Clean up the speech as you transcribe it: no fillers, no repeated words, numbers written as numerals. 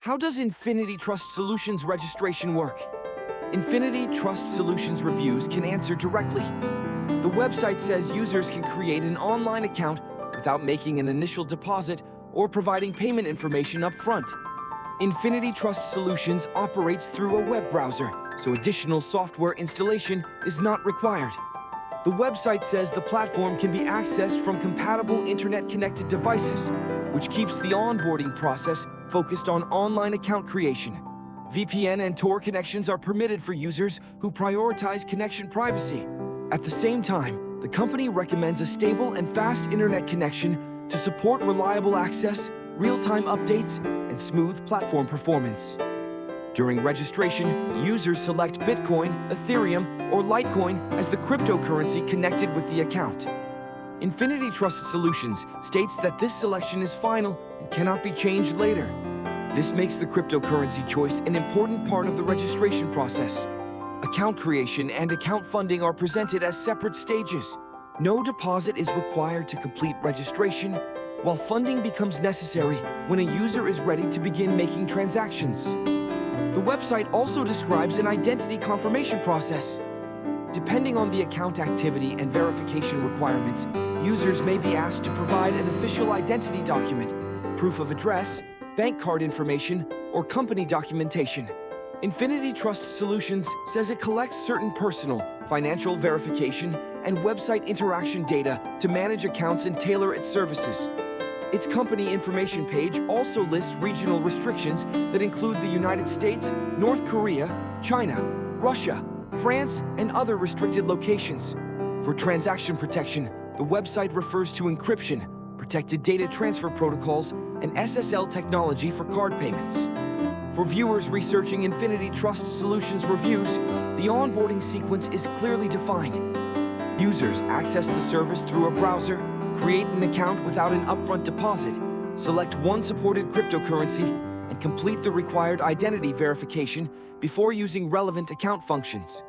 How does Infinity Trust Solutions registration work? Infinity Trust Solutions reviews can answer directly. The website says users can create an online account without making an initial deposit or providing payment information up front. Infinity Trust Solutions operates through a web browser, so additional software installation is not required. The website says the platform can be accessed from compatible internet-connected devices, which keeps the onboarding process focused on online account creation. VPN and Tor connections are permitted for users who prioritize connection privacy. At the same time, the company recommends a stable and fast internet connection to support reliable access, real-time updates, and smooth platform performance. During registration, users select Bitcoin, Ethereum, or Litecoin as the cryptocurrency connected with the account. Infinity Trust Solutions states that this selection is final and cannot be changed later. This makes the cryptocurrency choice an important part of the registration process. Account creation and account funding are presented as separate stages. No deposit is required to complete registration, while funding becomes necessary when a user is ready to begin making transactions. The website also describes an identity confirmation process. Depending on the account activity and verification requirements, users may be asked to provide an official identity document, proof of address, bank card information, or company documentation. Infinity Trust Solutions says it collects certain personal, financial verification, and website interaction data to manage accounts and tailor its services. Its company information page also lists regional restrictions that include the United States, North Korea, China, Russia, France, and other restricted locations. For transaction protection, the website refers to encryption, protected data transfer protocols, and SSL technology for card payments. For viewers researching Infinity Trust Solutions reviews, the onboarding sequence is clearly defined. Users access the service through a browser, create an account without an upfront deposit, select one supported cryptocurrency, and complete the required identity verification before using relevant account functions.